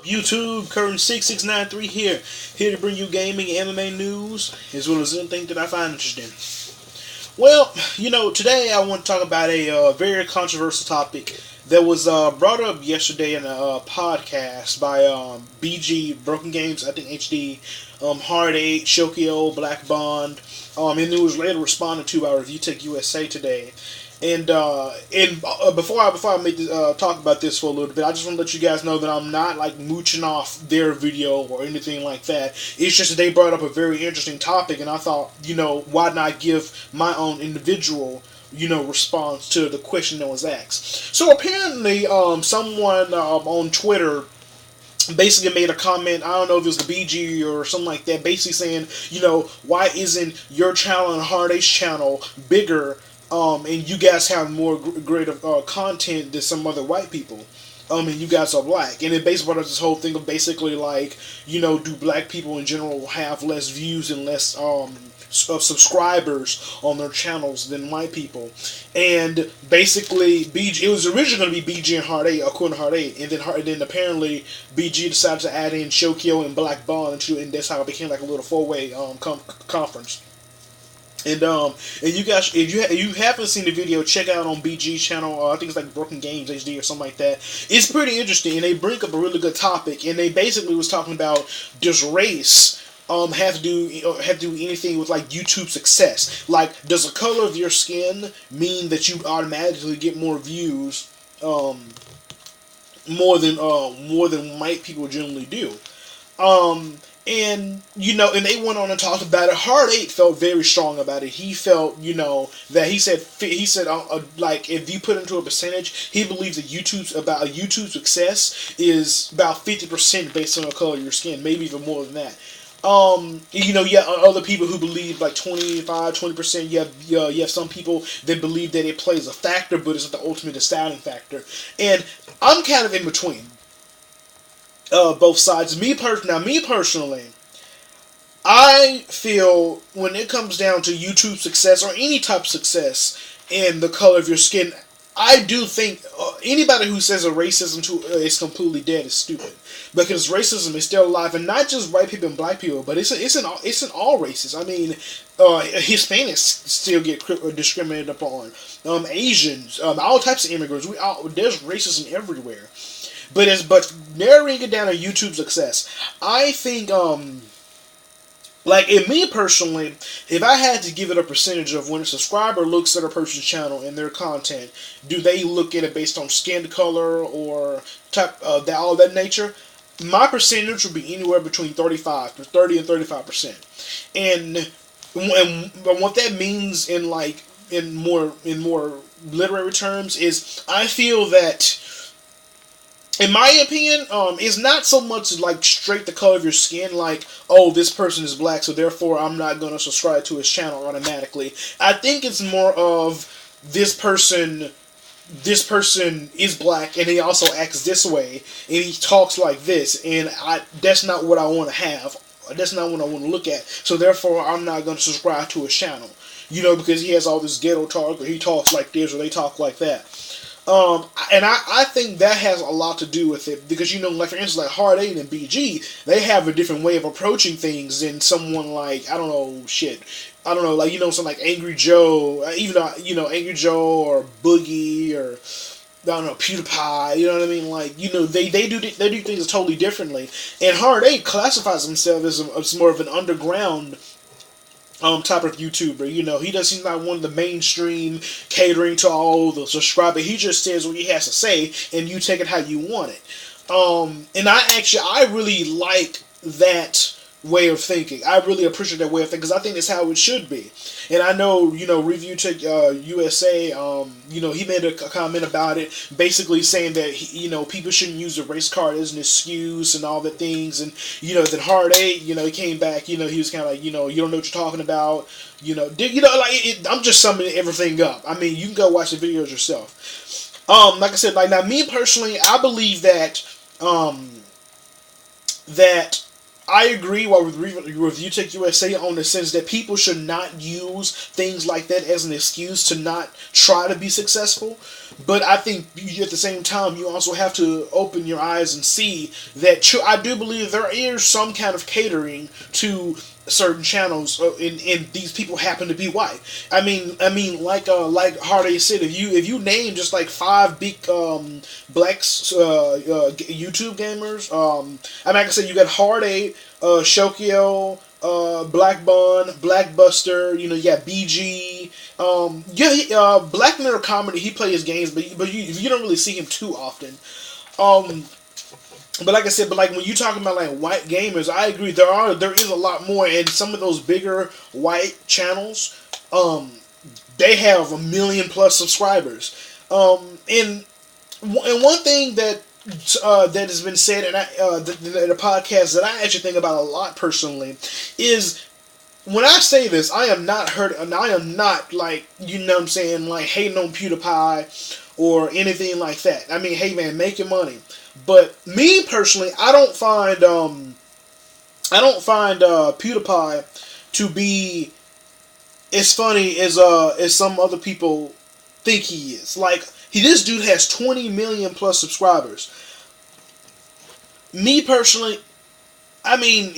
YouTube, Curtain 6693 here to bring you gaming, anime news, as well as anything that I find interesting. Well, today I want to talk about a very controversial topic that was brought up yesterday in a podcast by BG Broken Games, I think HD, Hard 8, Shokio, Black Bond, and it was later responded to by Review Tech USA today. And before I make this, talk about this for a little bit, I just want to let you guys know that I'm not like mooching off their video or anything like that. It's just that they brought up a very interesting topic, and I thought, why not give my own individual, response to the question that was asked. So apparently, someone on Twitter basically made a comment. I don't know if it was the BG or something like that, basically saying, why isn't your channel and Hard H channel bigger? And you guys have more greater content than some other white people. And you guys are black. And it basically brought up this whole thing of basically like, do black people in general have less views and less subscribers on their channels than white people? And basically, BG, it was originally going to be BG and Hard 8, according to Hard 8, and then apparently BG decided to add in Shokyo and Black Bond, and that's how it became like a little four-way conference. And you guys, if you haven't seen the video, check out on BG's channel. I think it's like Broken Games HD or something like that. It's pretty interesting, and they bring up a really good topic. And they basically was talking about, does race have to do anything with like YouTube success? Like, does the color of your skin mean that you automatically get more views, more than white people generally do? And they went on and talked about it. Hard 8 felt very strong about it. He felt, that he said, like, if you put into a percentage, he believes that YouTube success is about 50% based on the color of your skin, maybe even more than that. Other people who believe like 20%. You have some people that believe that it plays a factor, but it's not the ultimate deciding factor. And I'm kind of in between. Both sides. Me personally, I feel when it comes down to YouTube success or any type of success in the color of your skin, I do think anybody who says a racism is completely dead is stupid, because racism is still alive, and not just white people and black people, but it's in all races. I mean, Hispanics still get discriminated upon. Asians, all types of immigrants. There's racism everywhere. But narrowing it down to YouTube success, I think, like, in me personally, if I had to give it a percentage of when a subscriber looks at a person's channel and their content, do they look at it based on skin color or type of all that nature? My percentage would be anywhere between 30 and 35%. And what that means in more literary terms is, I feel that, in my opinion, it's not so much like straight the color of your skin, like, oh, this person is black, so therefore I'm not going to subscribe to his channel automatically. I think it's more of this person is black, and he also acts this way, and he talks like this, and that's not what I want to have. That's not what I want to look at, so therefore I'm not going to subscribe to his channel. Because he has all this ghetto talk, or he talks like this, or they talk like that. And I think that has a lot to do with it, because, like, for instance, like Hard 8 and BG, they have a different way of approaching things than someone like, I don't know, like, something like Angry Joe, even though, Angry Joe or Boogie or, I don't know, PewDiePie, you know what I mean? Like, they do things totally differently. And Hard 8 classifies himself as more of an underground type of YouTuber. He's not one of the mainstream catering to all the subscribers. He just says what he has to say, and you take it how you want it. And I really like that way of thinking. I really appreciate that way of thinking, because I think that's how it should be. And I know, Review Tech USA, he made a comment about it, basically saying that, people shouldn't use the race card as an excuse and all the things. And, then Hard 8, he came back, he was kind of like, you don't know what you're talking about. I'm just summing everything up. I mean, you can go watch the videos yourself. Like I said, now, me personally, I believe that, I agree with You Take USA on the sense that people should not use things like that as an excuse to not try to be successful. But I think at the same time, you also have to open your eyes and see that I do believe there is some kind of catering to certain channels, and these people happen to be white. Like Hardy said, if you name just like five big blacks YouTube gamers, like I said, you got Hardy, Shokio, Black Bun, Blackbuster, you got BG, Black Nerd Comedy. He plays games, but you don't really see him too often. But like I said, like when you talking about like white gamers, I agree. There is a lot more, and some of those bigger white channels, they have 1 million plus subscribers. And one thing that has been said, and the podcast that I actually think about a lot personally, is when I say this, I am not hurt, and I am not like, you know what I'm saying, like hating on PewDiePie or anything like that. I mean, hey man, make your money. But me personally, I don't find PewDiePie to be as funny as some other people think he is. Like this dude has 20 million plus subscribers. Me personally, I mean,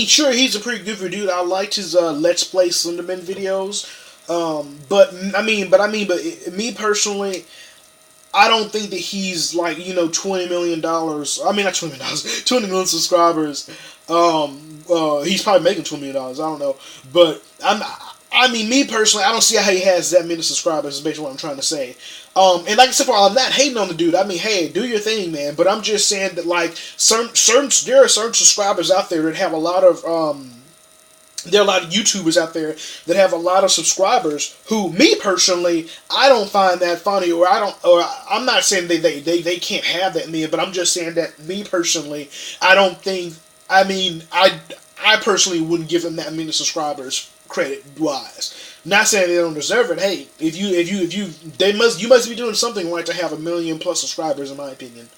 sure, he's a pretty good dude. I liked his Let's Play Slenderman videos. But me personally, I don't think that he's like, $20 million. I mean, not $20 million, 20 million subscribers. He's probably making $20 million. I don't know, but me personally, I don't see how he has that many subscribers. Is basically what I'm trying to say. And like I said, I'm not hating on the dude. I mean, hey, do your thing, man. But I'm just saying that like there are certain subscribers out there that have a lot of there are a lot of YouTubers out there that have a lot of subscribers who, me personally, I don't find that funny, or I'm not saying they can't have that many, but I'm just saying that me personally, I don't think, I personally wouldn't give them that many subscribers credit wise. Not saying they don't deserve it. Hey, you must be doing something right to have 1 million plus subscribers, in my opinion.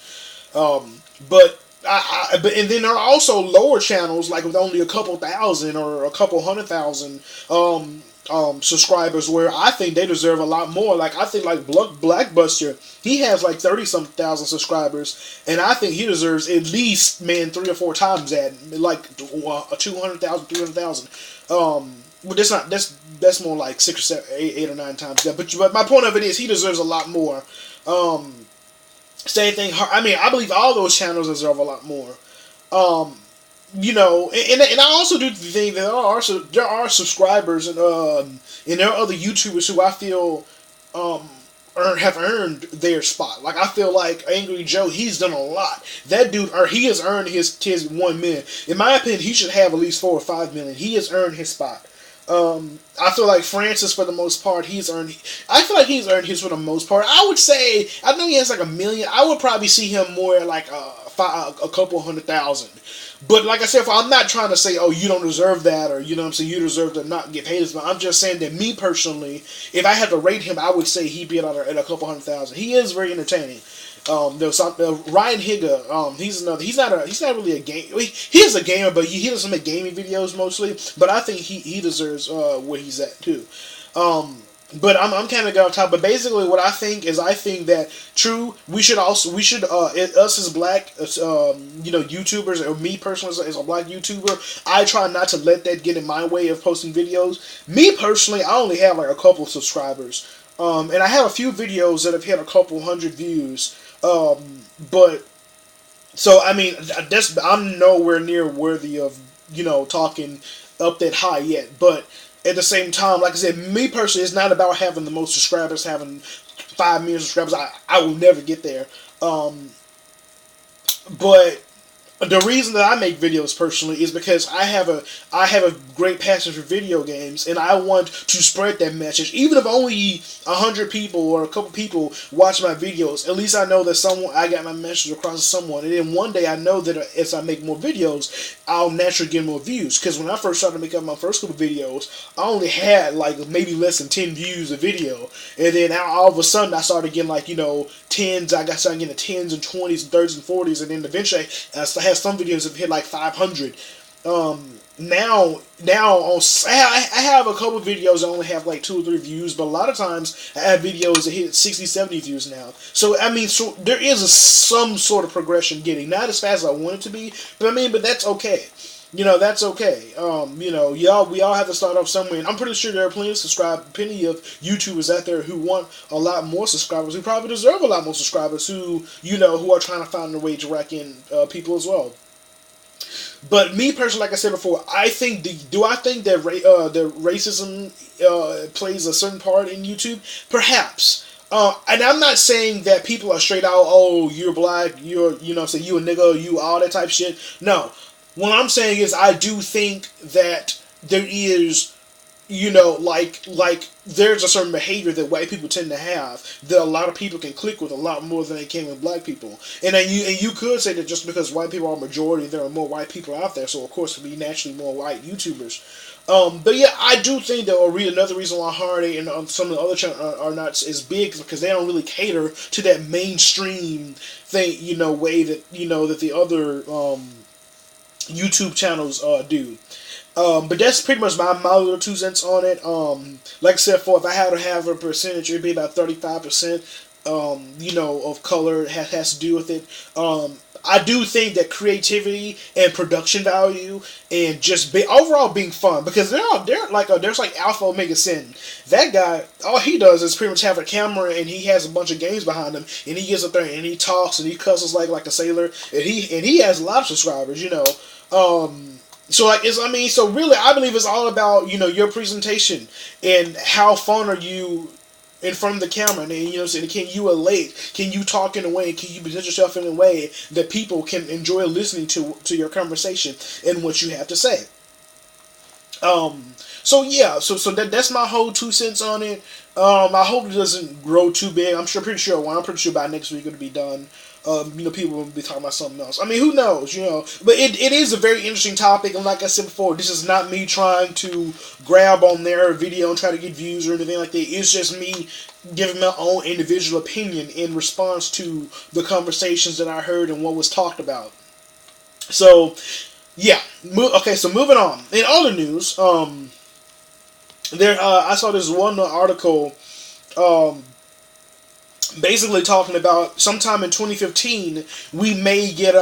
But and then there are also lower channels like with only a couple thousand or a couple 100,000 subscribers where I think they deserve a lot more. Like I think like Blackbuster, he has like 30-some thousand subscribers, and I think he deserves at least 3 or 4 times that, like 200,000, 300,000. Well, that's more like 6 or 7, 8 or 9 times that. But my point of it is he deserves a lot more. Same thing. I believe all those channels deserve a lot more. And I also do think that there are subscribers and there are other YouTubers who I feel have earned their spot. Like I feel like Angry Joe, he's done a lot. That dude, he has earned his 1 million. In my opinion, he should have at least 4 or 5 million. He has earned his spot. I feel like Francis, for the most part, he's earned his for the most part. I would say, I know he has like 1 million. I would probably see him more like a couple 100,000. But like I said, I'm not trying to say, oh, you don't deserve that, or you know what I'm saying, you deserve to not get haters. But I'm just saying that me personally, if I had to rate him, I would say he'd be at a couple 100,000. He is very entertaining. There's Ryan Higa. He's not really a game. He is a gamer, but he doesn't make gaming videos mostly. But I think he deserves where he's at too. But I'm kind of going off top. But basically, what I think that we should us as black YouTubers, or me personally as a black YouTuber, I try not to let that get in my way of posting videos. Me personally, I only have like a couple of subscribers. And I have a few videos that have hit a couple 100 views. But so I'm nowhere near worthy of talking up that high yet. But at the same time, like I said, me personally, it's not about having the most subscribers, having 5 million subscribers. I will never get there. But the reason that I make videos personally is because I have a great passion for video games, and I want to spread that message. Even if only 100 people or a couple people watch my videos, at least I know that I got my message across to someone. And then one day I know that as I make more videos, I'll naturally get more views. Because when I first started making my first couple videos, I only had like maybe less than 10 views a video, and then all of a sudden I started getting like tens. I started getting the 10s and 20s and 30s and 40s, and then eventually I had some videos that hit like 500. Now on I have a couple of videos that only have like 2 or 3 views, but a lot of times I have videos that hit 60, 70 views now. So I mean, so there is some sort of progression getting, not as fast as I want it to be, but I mean, but that's okay. That's okay. We all have to start off somewhere. And I'm pretty sure there are plenty of YouTubers out there who want a lot more subscribers, who probably deserve a lot more subscribers, who are trying to find a way to rack in people as well. But me personally, like I said before, I think I think that the racism plays a certain part in YouTube? Perhaps. And I'm not saying that people are straight out, oh, you're black, say you a nigga, you all that type of shit. No. What I'm saying is I do think that there is, like there's a certain behavior that white people tend to have that a lot of people can click with a lot more than they can with black people. And then you could say that just because white people are a majority, there are more white people out there, so of course there'll be naturally more white YouTubers. But yeah, I do think that another reason why Hard 8 and some of the other channels are not as big is because they don't really cater to that mainstream thing, way that that the other YouTube channels do. But that's pretty much my little 2 cents on it. Like I said, if I had to have a percentage, it'd be about 35%. Of color has to do with it. I do think that creativity and production value and just overall being fun, because there's like Alpha Omega Sin. That guy, all he does is pretty much have a camera and he has a bunch of games behind him, and he gets up there and he talks and he cusses like a sailor, and he has a lot of subscribers. So really, I believe it's all about your presentation and how fun are you in front of the camera, and can you elate? Can you talk in a way? Can you present yourself in a way that people can enjoy listening to your conversation and what you have to say? So that's my whole 2 cents on it. I hope it doesn't grow too big. I'm pretty sure by next week it'll be done. People will be talking about something else. I mean, who knows, But it is a very interesting topic, and like I said before, this is not me trying to grab on their video and try to get views or anything like that. It's just me giving my own individual opinion in response to the conversations that I heard and what was talked about. So, yeah. Okay, so moving on. In other news, I saw this one article, basically talking about sometime in 2015 we may get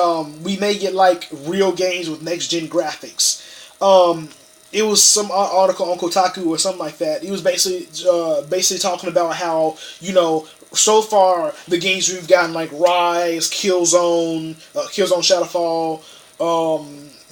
like real games with next gen graphics. It was some article on Kotaku or something like that. It was basically talking about how so far the games we've gotten, like Rise, Killzone Shadowfall,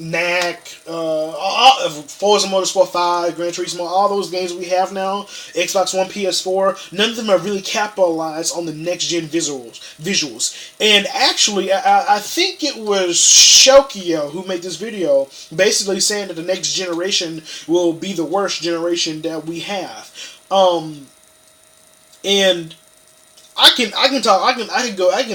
Knack, Forza Motorsport 5, Gran Turismo, all those games we have now, Xbox One, PS4, none of them are really capitalized on the next-gen visuals. And actually, I think it was Shokio who made this video, basically saying that the next generation will be the worst generation that we have. And I can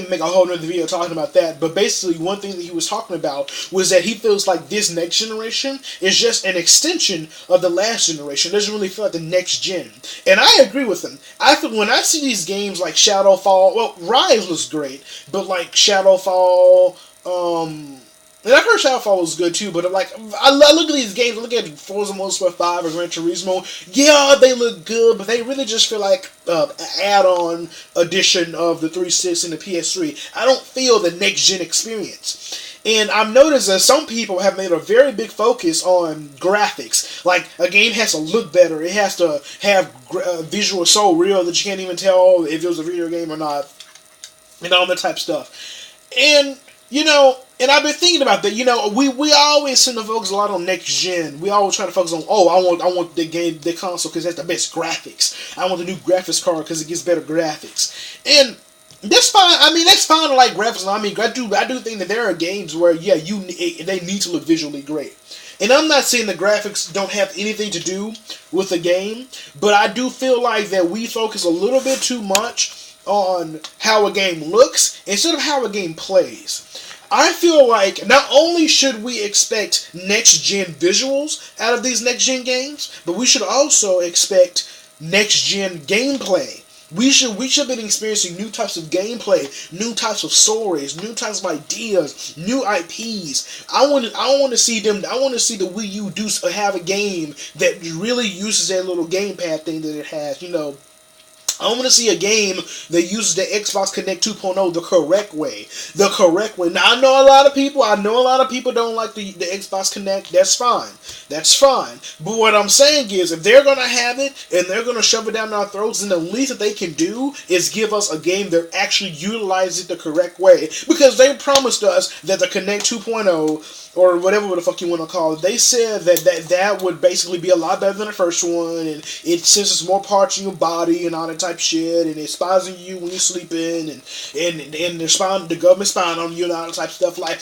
make a whole other video talking about that, but basically one thing that he was talking about was that he feels like this next generation is just an extension of the last generation. It doesn't really feel like the next gen. And I agree with him. I feel when I see these games like Shadowfall, well, Rise looks great, but like Shadowfall, and I've heard Shadowfall was good too, but I look at these games, I look at Forza Motorsport 5 or Gran Turismo, yeah, they look good, but they really just feel like an add-on addition of the 360 and the PS3. I don't feel the next-gen experience. And I've noticed that some people have made a very big focus on graphics. Like, a game has to look better, it has to have visuals so real that you can't even tell if it was a video game or not, and all that type of stuff. And and I've been thinking about that. We always tend to focus a lot on next gen. We always try to focus on, I want the console because that's the best graphics. I want the new graphics card because it gets better graphics. And that's fine. I mean, that's fine to like graphics. I mean, I do think that there are games where they need to look visually great. And I'm not saying the graphics don't have anything to do with the game, but I do feel like that we focus a little bit too much on how a game looks instead of how a game plays. I feel like not only should we expect next-gen visuals out of these next-gen games, but we should also expect next-gen gameplay We should be experiencing new types of gameplay, new types of stories, new types of ideas, new IPs. I want to see them. I want to see the Wii U have a game that really uses that little gamepad thing that it has. I want to see a game that uses the Xbox Connect 2.0 the correct way. The correct way. Now, I know a lot of people don't like the Xbox Connect. That's fine. That's fine. But what I'm saying is, if they're going to have it and they're going to shove it down our throats, then the least that they can do is give us a game that actually utilizes it the correct way. Because they promised us that the Connect 2.0, or whatever the fuck you want to call it, they said that would basically be a lot better than the first one, and it senses more parts in your body and all that type of shit, and it spies on you when you're sleeping, and the government spying on you and all that type of stuff. Like,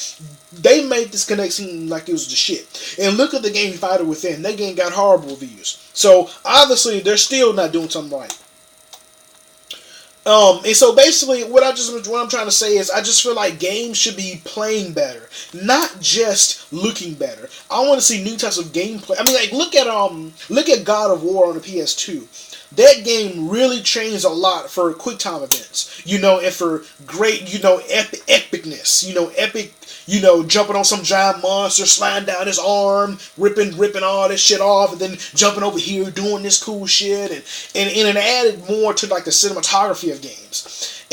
they made this Connect seem like it was the shit. And look at the game Fighter Within. That game got horrible reviews. So obviously they're still not doing something right. And so basically, what I'm trying to say is, I just feel like games should be playing better, not just looking better. I want to see new types of gameplay. I mean, like, look at God of War on the PS2. That game really changed a lot for quick time events, and for great, epicness, epic, jumping on some giant monster, sliding down his arm, ripping all this shit off, and then jumping over here, doing this cool shit, and it added more to like the cinematography of games,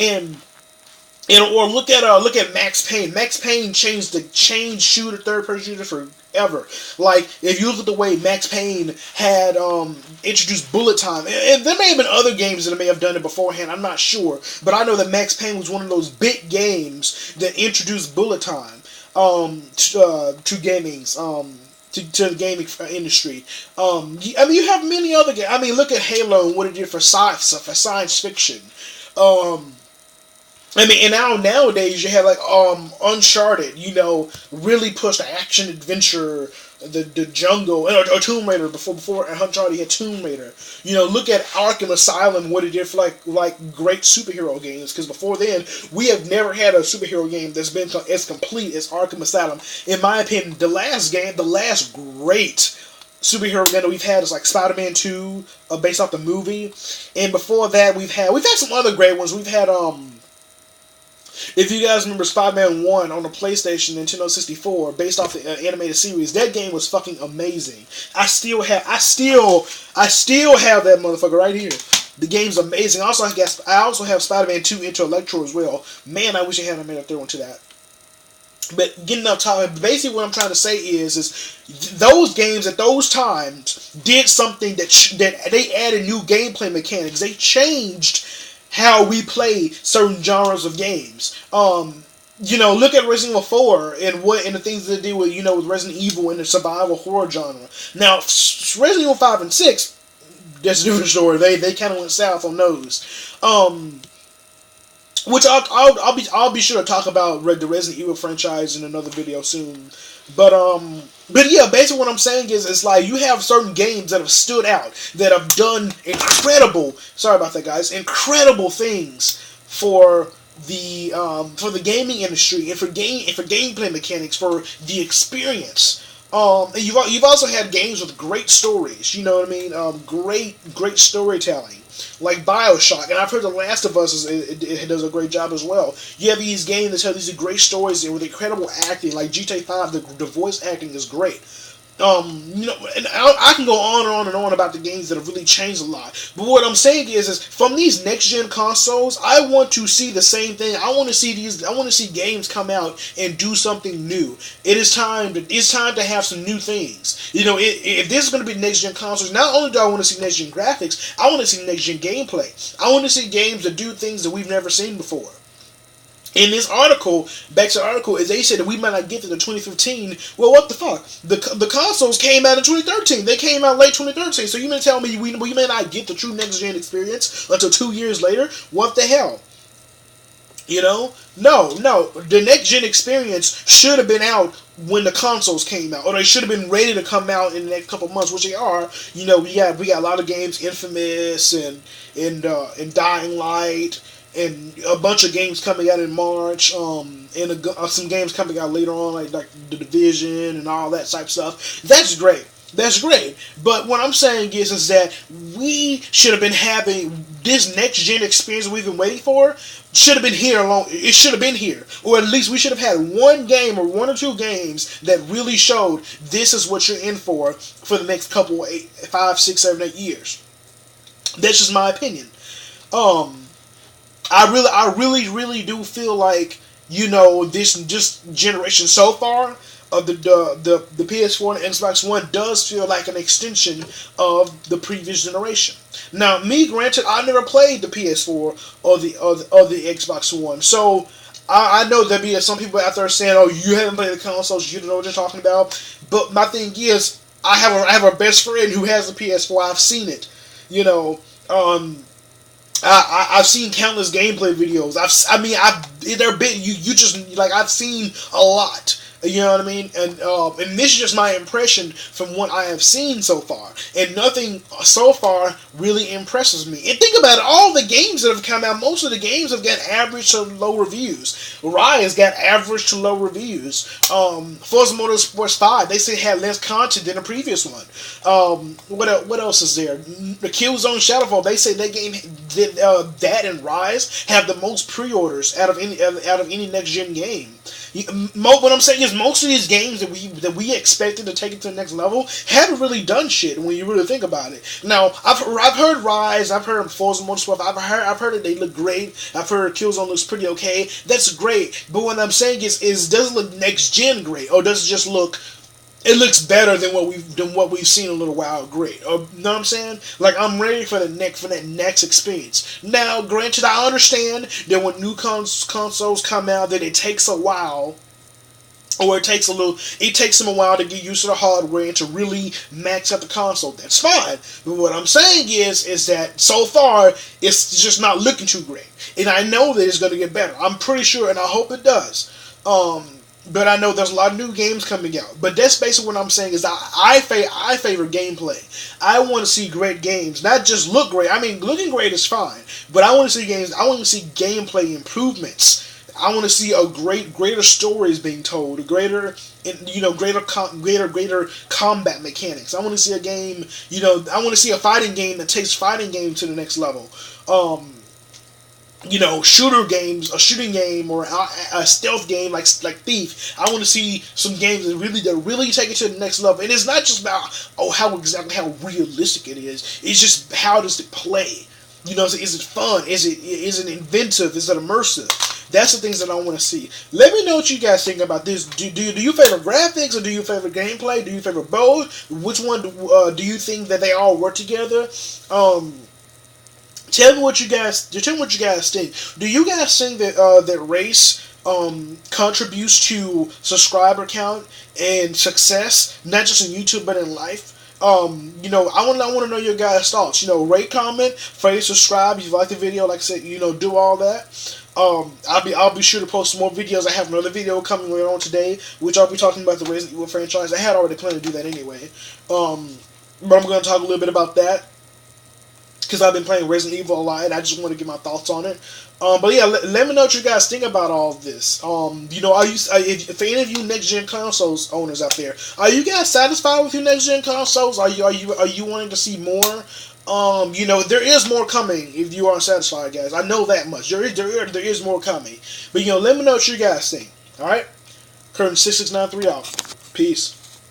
or look at Max Payne. Max Payne changed third person shooter forever. Like, if you look at the way Max Payne had introduced bullet time, and there may have been other games that may have done it beforehand, I'm not sure, but I know that Max Payne was one of those big games that introduced bullet time to gaming. To the gaming industry. I mean, you have many other games. I mean, look at Halo and what it did for science fiction. I mean, and nowadays you have like Uncharted, really pushed the action adventure, the jungle, or Tomb Raider before Uncharted had Tomb Raider. Look at Arkham Asylum, what it did for like great superhero games. Because before then, we have never had a superhero game that's been as complete as Arkham Asylum. In my opinion, the last great superhero game that we've had is like Spider-Man 2, based off the movie, and before that we've had some other great ones. We've had if you guys remember Spider-Man 1 on the PlayStation Nintendo 64, based off the animated series, that game was fucking amazing. I still have that motherfucker right here. The game's amazing. I also have Spider-Man 2 Into Electro as well. Man, I wish I hadn't made a third one to that. But getting up top, basically what I'm trying to say is those games at those times did something that they added new gameplay mechanics. They changed how we play certain genres of games. Look at Resident Evil 4 and the things that they do with with Resident Evil and the survival horror genre. Now, Resident Evil 5 and 6, that's a different story. They kind of went south on those. Which I'll be sure to talk about the Resident Evil franchise in another video soon. But yeah, basically what I'm saying is, it's like you have certain games that have stood out, that have done incredible things for the gaming industry, and for gameplay mechanics, for the experience. And you've also had games with great stories. You know what I mean? Great storytelling. Like BioShock, and I've heard The Last of Us it does a great job as well. You have these games that tell these great stories with incredible acting, like GTA 5. The voice acting is great. And I can go on and on about the games that have really changed a lot. But what I'm saying is from these next gen consoles, I want to see the same thing. I want to see games come out and do something new. It's time to have some new things. If this is going to be next gen consoles, not only do I want to see next gen graphics, I want to see next gen gameplay. I want to see games that do things that we've never seen before. In this article, back to the article, is they said that we might not get to the 2015. Well, what the fuck? The consoles came out in 2013. They came out late 2013. So you may tell me we may not get the true next gen experience until 2 years later? What the hell? No. The next gen experience should have been out when the consoles came out, or they should have been ready to come out in the next couple months, which they are. We got a lot of games, Infamous and Dying Light, and a bunch of games coming out in March, and some games coming out later on, like The Division and all that type of stuff. That's great. That's great. But what I'm saying is that we should have been having this next gen experience we've been waiting for. Should have been here along. It should have been here, or at least we should have had one game or one or two games that really showed this is what you're in for the next couple 5, 6, 7, 8 years. That's just my opinion. Um, I really do feel like this generation so far of the PS4 and Xbox One does feel like an extension of the previous generation. Now, me granted, I never played the PS4 or the Xbox One, so I know there'll be some people out there saying, "Oh, you haven't played the consoles, you don't know what you're talking about." But my thing is, I have a best friend who has a PS4. I've seen it, you know. I've seen countless gameplay videos. They're big. You just like I've seen a lot. You know what I mean? And this is just my impression from what I have seen so far, and nothing so far really impresses me. And think about it, all the games that have come out, most of the games have got average to low reviews. Rise got average to low reviews. Forza Motorsports 5, they say had less content than the previous one. What else is there? The Killzone Shadowfall, they say that game did that and Rise have the most pre-orders out of any next gen game. What I'm saying is most of these games that we expected to take it to the next level haven't really done shit when you really think about it. Now I've heard Rise, I've heard Forza Motorsport, I've heard that they look great. I've heard Killzone looks pretty okay. That's great, but what I'm saying is does it look next gen great, or does it just look? It looks better than what we've seen in a little while. Great, you know what I'm saying? Like I'm ready for that next experience. Now, granted, I understand that when new consoles come out, that it takes a while, or it takes them a while to get used to the hardware and to really max out the console. That's fine. But what I'm saying is that so far it's just not looking too great, and I know that it's going to get better. I'm pretty sure, and I hope it does. But I know there's a lot of new games coming out. But that's basically what I'm saying is I favor gameplay. I want to see great games, not just look great. I mean, looking great is fine, but I want to see games. I want to see gameplay improvements. I want to see greater stories being told, greater combat mechanics. I want to see a game. I want to see a fighting game that takes fighting game to the next level. A shooting game or a stealth game like Thief. I want to see some games that really take it to the next level. And it's not just about how realistic it is. It's just how does it play. Is it fun? Is it inventive? Is it immersive? That's the things that I want to see. Let me know what you guys think about this. Do you favor graphics or do you favor gameplay? Do you favor both? Which one do you think that they all work together? Tell me what you guys think. Do you guys think that that race contributes to subscriber count and success, not just in YouTube but in life? I want to know your guys' thoughts. Rate, comment, favorite, subscribe if you like the video. Like I said, do all that. I'll be sure to post some more videos. I have another video coming later on today, which I'll be talking about the Resident Evil franchise. I had already planned to do that anyway. But I'm going to talk a little bit about that, because I've been playing Resident Evil a lot, and I just want to get my thoughts on it. But yeah, let me know what you guys think about all of this. For any of you next gen consoles owners out there, are you guys satisfied with your next gen consoles? Are you wanting to see more? There is more coming. If you aren't satisfied, guys, I know that much. There is more coming. But let me know what you guys think. All right, Curtain 6693 out. Peace.